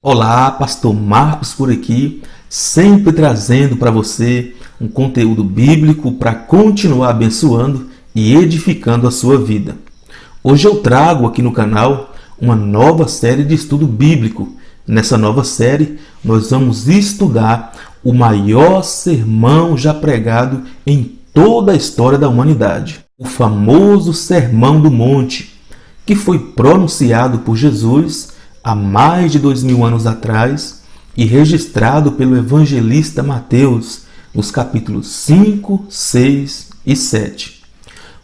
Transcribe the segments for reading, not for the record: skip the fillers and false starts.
Olá, Pastor Marcos por aqui, sempre trazendo para você um conteúdo bíblico para continuar abençoando e edificando a sua vida. Hoje eu trago aqui no canal uma nova série de estudo bíblico. Nessa nova série, nós vamos estudar o maior sermão já pregado em toda a história da humanidade, o famoso Sermão do Monte, que foi pronunciado por Jesus há mais de 2000 anos atrás e registrado pelo evangelista Mateus nos capítulos 5, 6 e 7.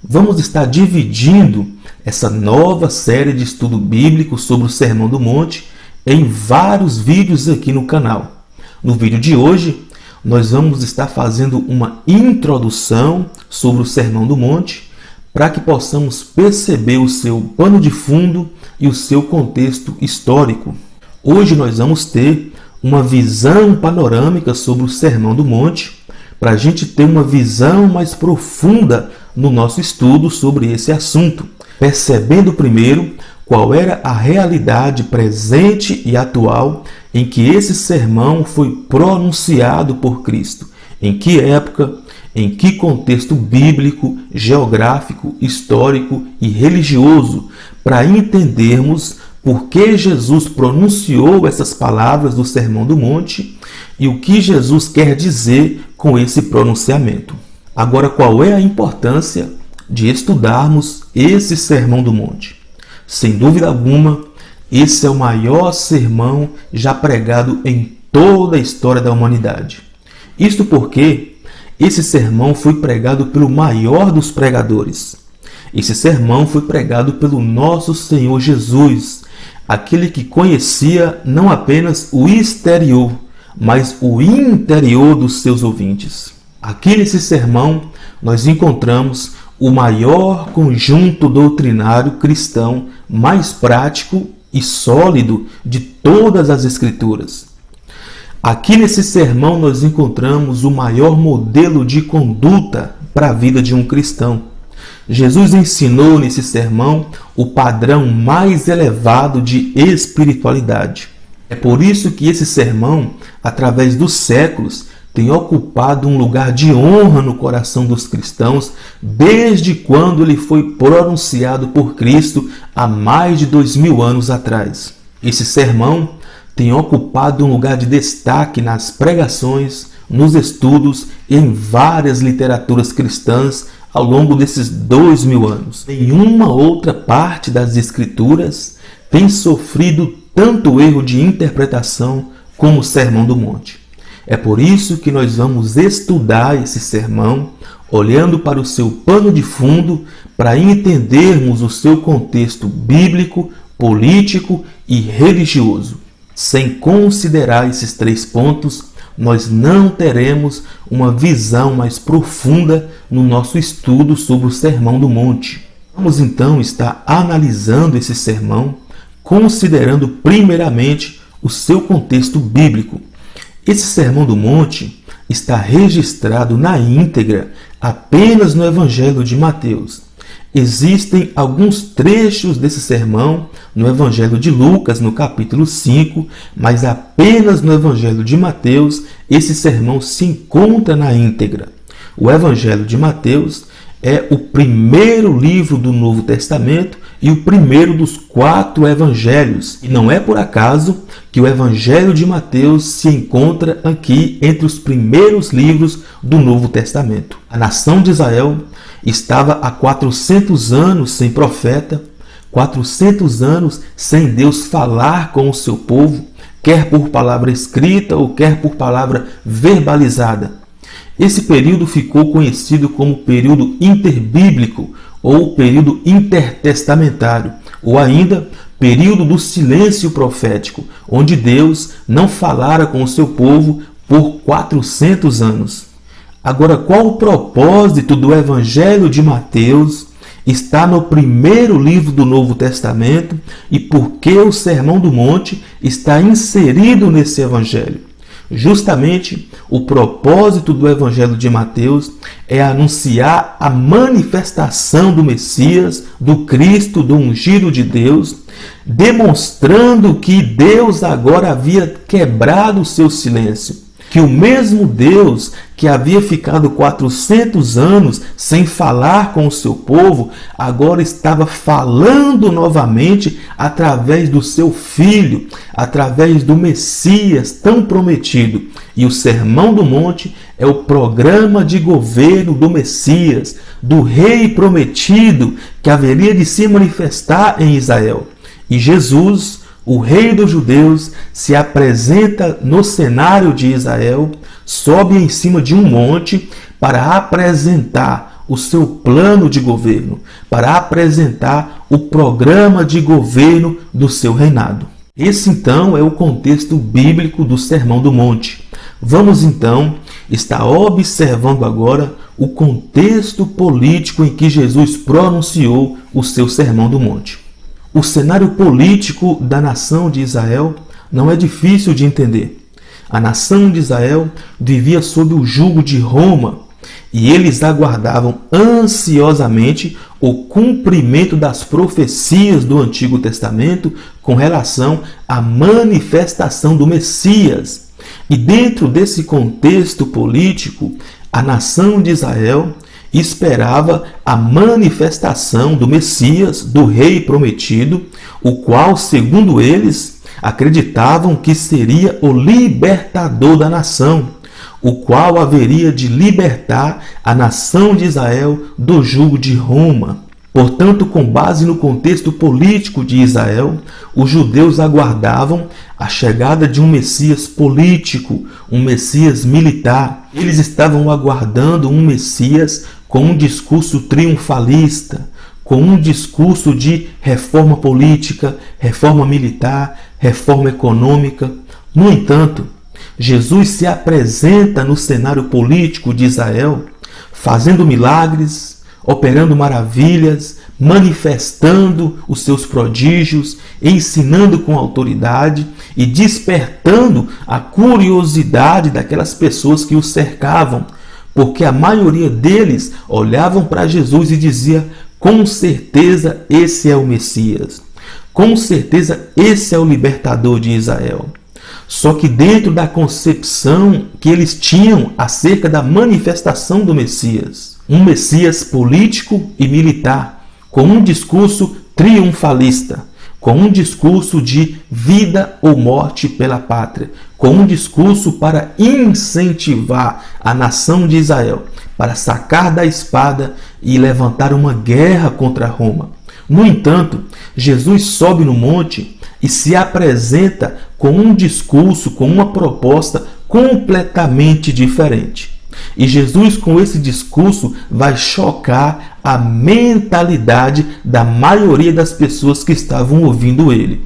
Vamos estar dividindo essa nova série de estudo bíblico sobre o Sermão do Monte em vários vídeos aqui no canal. No vídeo de hoje, nós vamos estar fazendo uma introdução sobre o Sermão do Monte para que possamos perceber o seu pano de fundo e o seu contexto histórico. Hoje nós vamos ter uma visão panorâmica sobre o Sermão do Monte, para a gente ter uma visão mais profunda no nosso estudo sobre esse assunto, percebendo primeiro qual era a realidade presente e atual em que esse sermão foi pronunciado por Cristo, em que época, em que contexto bíblico, geográfico, histórico e religioso, para entendermos por que Jesus pronunciou essas palavras do Sermão do Monte e o que Jesus quer dizer com esse pronunciamento. Agora, qual é a importância de estudarmos esse Sermão do Monte? Sem dúvida alguma, esse é o maior sermão já pregado em toda a história da humanidade. Isto porque esse sermão foi pregado pelo maior dos pregadores. Esse sermão foi pregado pelo nosso Senhor Jesus, aquele que conhecia não apenas o exterior, mas o interior dos seus ouvintes. Aqui nesse sermão nós encontramos o maior conjunto doutrinário cristão mais prático e sólido de todas as Escrituras. Aqui nesse sermão nós encontramos o maior modelo de conduta para a vida de um cristão. Jesus ensinou nesse sermão o padrão mais elevado de espiritualidade. É por isso que esse sermão, através dos séculos, tem ocupado um lugar de honra no coração dos cristãos desde quando ele foi pronunciado por Cristo há mais de 2000 anos atrás. Esse sermão tem ocupado um lugar de destaque nas pregações, nos estudos e em várias literaturas cristãs ao longo desses 2000 anos. Nenhuma outra parte das Escrituras tem sofrido tanto erro de interpretação como o Sermão do Monte. É por isso que nós vamos estudar esse sermão, olhando para o seu pano de fundo, para entendermos o seu contexto bíblico, político e religioso. Sem considerar esses 3 pontos, nós não teremos uma visão mais profunda no nosso estudo sobre o Sermão do Monte. Vamos então estar analisando esse sermão, considerando primeiramente o seu contexto bíblico. Esse Sermão do Monte está registrado na íntegra apenas no Evangelho de Mateus. Existem alguns trechos desse sermão no Evangelho de Lucas, no capítulo 5, mas apenas no Evangelho de Mateus esse sermão se encontra na íntegra. O Evangelho de Mateus é o primeiro livro do Novo Testamento e o primeiro dos 4 evangelhos. E não é por acaso que o Evangelho de Mateus se encontra aqui entre os primeiros livros do Novo Testamento. A nação de Israel estava há 400 anos sem profeta, 400 anos sem Deus falar com o seu povo, quer por palavra escrita ou quer por palavra verbalizada. Esse período ficou conhecido como período interbíblico ou período intertestamentário, ou ainda período do silêncio profético, onde Deus não falara com o seu povo por 400 anos. Agora, qual o propósito do Evangelho de Mateus? Está no primeiro livro do Novo Testamento e por que o Sermão do Monte está inserido nesse Evangelho? Justamente o propósito do Evangelho de Mateus é anunciar a manifestação do Messias, do Cristo, do ungido de Deus, demonstrando que Deus agora havia quebrado o seu silêncio, que o mesmo Deus que havia ficado 400 anos sem falar com o seu povo, agora estava falando novamente através do seu Filho, através do Messias tão prometido. E o Sermão do Monte é o programa de governo do Messias, do Rei prometido que haveria de se manifestar em Israel. E Jesus, o Rei dos Judeus, se apresenta no cenário de Israel, sobe em cima de um monte para apresentar o seu plano de governo, para apresentar o programa de governo do seu reinado. Esse então é o contexto bíblico do Sermão do Monte. Vamos então estar observando agora o contexto político em que Jesus pronunciou o seu Sermão do Monte. O cenário político da nação de Israel não é difícil de entender. A nação de Israel vivia sob o jugo de Roma e eles aguardavam ansiosamente o cumprimento das profecias do Antigo Testamento com relação à manifestação do Messias. E dentro desse contexto político, a nação de Israel esperava a manifestação do Messias, do Rei prometido, o qual, segundo eles, acreditavam que seria o libertador da nação, o qual haveria de libertar a nação de Israel do jugo de Roma. Portanto, com base no contexto político de Israel, os judeus aguardavam a chegada de um Messias político, um Messias militar. Eles estavam aguardando um Messias com um discurso triunfalista, com um discurso de reforma política, reforma militar, reforma econômica. No entanto, Jesus se apresenta no cenário político de Israel, fazendo milagres, operando maravilhas, manifestando os seus prodígios, ensinando com autoridade e despertando a curiosidade daquelas pessoas que o cercavam, porque a maioria deles olhavam para Jesus e dizia: com certeza esse é o Messias, com certeza esse é o libertador de Israel. Só que dentro da concepção que eles tinham acerca da manifestação do Messias, um Messias político e militar, com um discurso triunfalista, com um discurso de vida ou morte pela pátria, com um discurso para incentivar a nação de Israel, para sacar da espada e levantar uma guerra contra Roma. No entanto, Jesus sobe no monte e se apresenta com um discurso, com uma proposta completamente diferente. E Jesus, com esse discurso, vai chocar a mentalidade da maioria das pessoas que estavam ouvindo ele.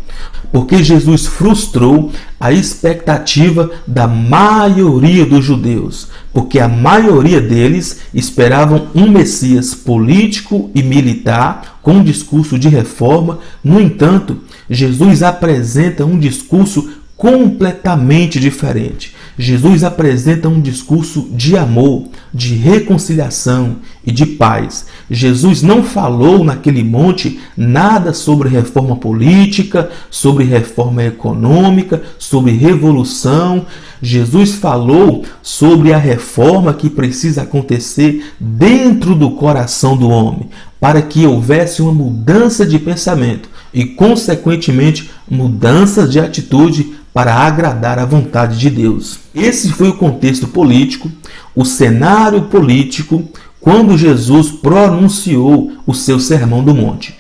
Porque Jesus frustrou a expectativa da maioria dos judeus. Porque a maioria deles esperavam um Messias político e militar, com um discurso de reforma. No entanto, Jesus apresenta um discurso completamente diferente. Jesus apresenta um discurso de amor, de reconciliação e de paz. Jesus não falou naquele monte nada sobre reforma política, sobre reforma econômica, sobre revolução. Jesus falou sobre a reforma que precisa acontecer dentro do coração do homem, para que houvesse uma mudança de pensamento e, consequentemente, mudança de atitude para agradar a vontade de Deus. Esse foi o contexto político, o cenário político, quando Jesus pronunciou o seu Sermão do Monte.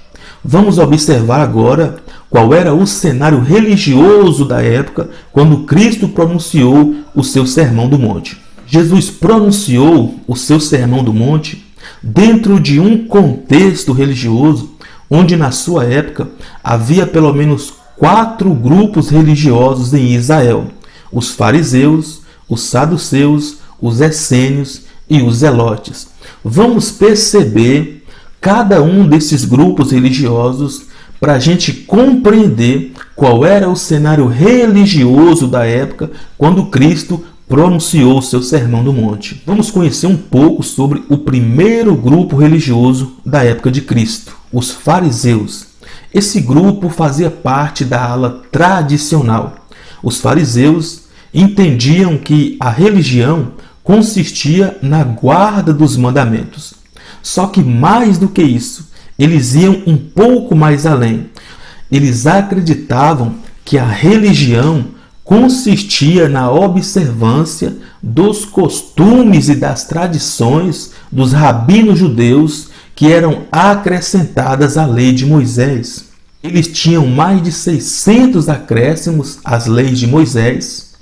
Vamos observar agora qual era o cenário religioso da época quando Cristo pronunciou o seu Sermão do Monte. Jesus pronunciou o seu Sermão do Monte dentro de um contexto religioso onde na sua época havia pelo menos 4 grupos religiosos em Israel: os fariseus, os saduceus, os essênios e os zelotes. Vamos perceber cada um desses grupos religiosos para a gente compreender qual era o cenário religioso da época quando Cristo pronunciou o seu Sermão do Monte. Vamos conhecer um pouco sobre o primeiro grupo religioso da época de Cristo, os fariseus. Esse grupo fazia parte da ala tradicional. Os fariseus entendiam que a religião consistia na guarda dos mandamentos. Só que mais do que isso, eles iam um pouco mais além. Eles acreditavam que a religião consistia na observância dos costumes e das tradições dos rabinos judeus que eram acrescentadas à lei de Moisés. Eles tinham mais de 600 acréscimos às leis de Moisés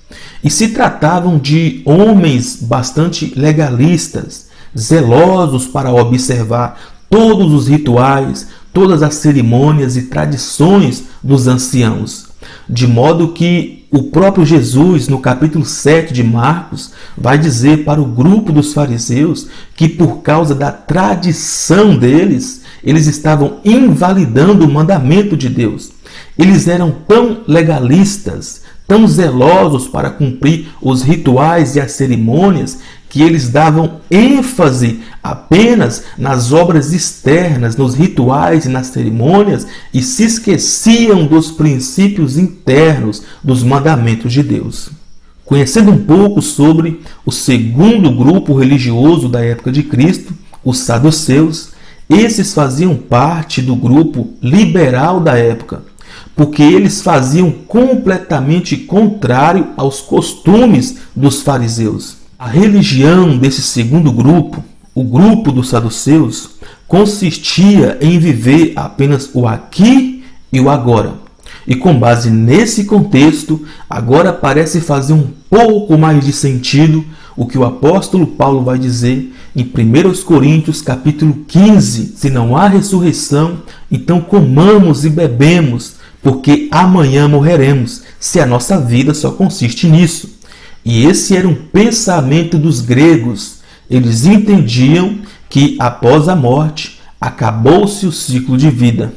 e se tratavam de homens bastante legalistas, zelosos para observar todos os rituais, todas as cerimônias e tradições dos anciãos. De modo que o próprio Jesus, no capítulo 7 de Marcos, vai dizer para o grupo dos fariseus que por causa da tradição deles, eles estavam invalidando o mandamento de Deus. Eles eram tão legalistas, tão zelosos para cumprir os rituais e as cerimônias, que eles davam ênfase apenas nas obras externas, nos rituais e nas cerimônias, e se esqueciam dos princípios internos dos mandamentos de Deus. Conhecendo um pouco sobre o segundo grupo religioso da época de Cristo, os saduceus, esses faziam parte do grupo liberal da época, porque eles faziam completamente contrário aos costumes dos fariseus. A religião desse segundo grupo, o grupo dos saduceus, consistia em viver apenas o aqui e o agora. E com base nesse contexto, agora parece fazer um pouco mais de sentido o que o apóstolo Paulo vai dizer em 1 Coríntios capítulo 15. Se não há ressurreição, então comamos e bebemos, porque amanhã morreremos, se a nossa vida só consiste nisso. E esse era um pensamento dos gregos. Eles entendiam que após a morte acabou-se o ciclo de vida.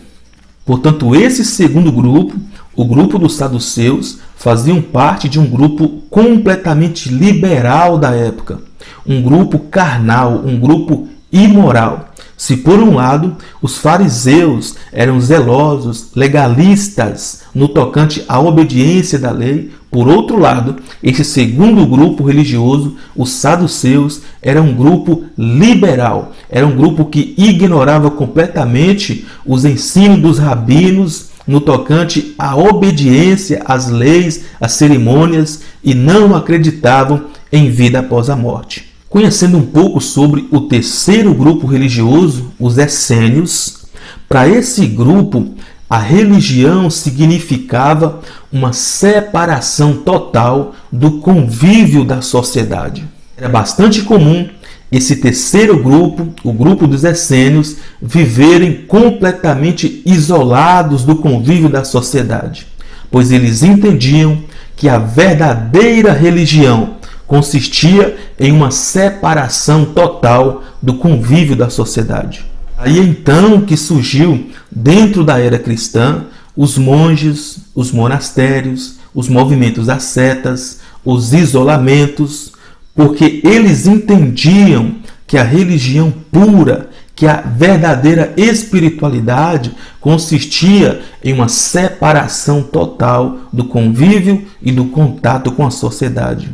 Portanto, esse segundo grupo, o grupo dos saduceus, faziam parte de um grupo completamente liberal da época. Um grupo carnal, um grupo imoral. Se por um lado os fariseus eram zelosos, legalistas no tocante à obediência da lei, por outro lado, esse segundo grupo religioso, os saduceus, era um grupo liberal, era um grupo que ignorava completamente os ensinos dos rabinos no tocante à obediência às leis, às cerimônias, e não acreditavam em vida após a morte. Conhecendo um pouco sobre o terceiro grupo religioso, os essênios, para esse grupo, a religião significava uma separação total do convívio da sociedade. Era bastante comum esse terceiro grupo, o grupo dos essênios, viverem completamente isolados do convívio da sociedade, pois eles entendiam que a verdadeira religião consistia em uma separação total do convívio da sociedade. Aí então que surgiu, dentro da era cristã, os monges, os monastérios, os movimentos ascetas, os isolamentos, porque eles entendiam que a religião pura, que a verdadeira espiritualidade consistia em uma separação total do convívio e do contato com a sociedade.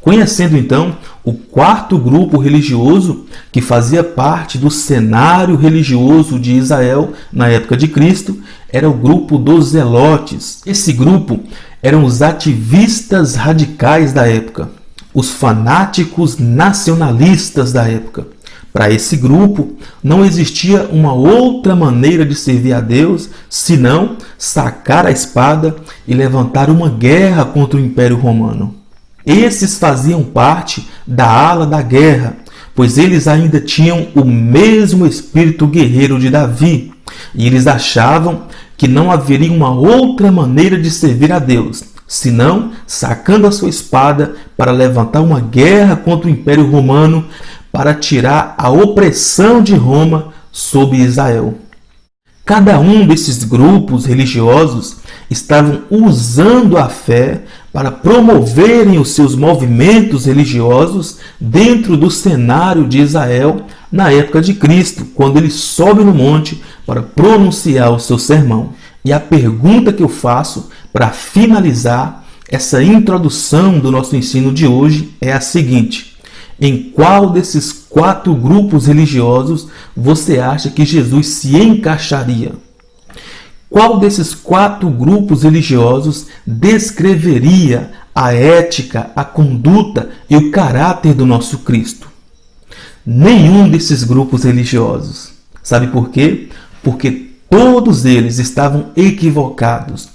Conhecendo então o quarto grupo religioso que fazia parte do cenário religioso de Israel na época de Cristo, era o grupo dos zelotes. Esse grupo eram os ativistas radicais da época, os fanáticos nacionalistas da época. Para esse grupo, não existia uma outra maneira de servir a Deus senão sacar a espada e levantar uma guerra contra o Império Romano. Esses faziam parte da ala da guerra, pois eles ainda tinham o mesmo espírito guerreiro de Davi, e eles achavam que não haveria uma outra maneira de servir a Deus, senão sacando a sua espada para levantar uma guerra contra o Império Romano, para tirar a opressão de Roma sobre Israel. Cada um desses grupos religiosos estavam usando a fé para promoverem os seus movimentos religiosos dentro do cenário de Israel na época de Cristo, quando ele sobe no monte para pronunciar o seu sermão. E a pergunta que eu faço para finalizar essa introdução do nosso ensino de hoje é a seguinte: em qual desses 4 grupos religiosos você acha que Jesus se encaixaria? Qual desses 4 grupos religiosos descreveria a ética, a conduta e o caráter do nosso Cristo? Nenhum desses grupos religiosos. Sabe por quê? Porque todos eles estavam equivocados.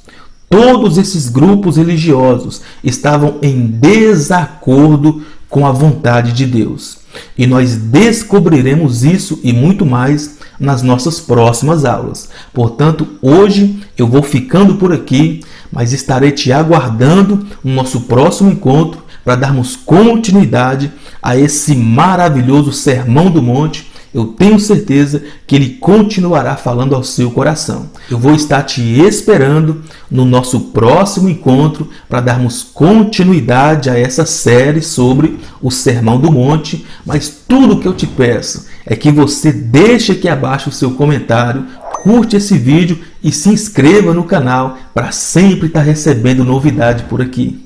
Todos esses grupos religiosos estavam em desacordo com a vontade de Deus. E nós descobriremos isso e muito mais nas nossas próximas aulas. Portanto, hoje eu vou ficando por aqui, mas estarei te aguardando no nosso próximo encontro para darmos continuidade a esse maravilhoso Sermão do Monte. Eu tenho certeza que ele continuará falando ao seu coração. Eu vou estar te esperando no nosso próximo encontro para darmos continuidade a essa série sobre o Sermão do Monte. Mas tudo o que eu te peço é que você deixe aqui abaixo o seu comentário, curte esse vídeo e se inscreva no canal para sempre estar recebendo novidade por aqui.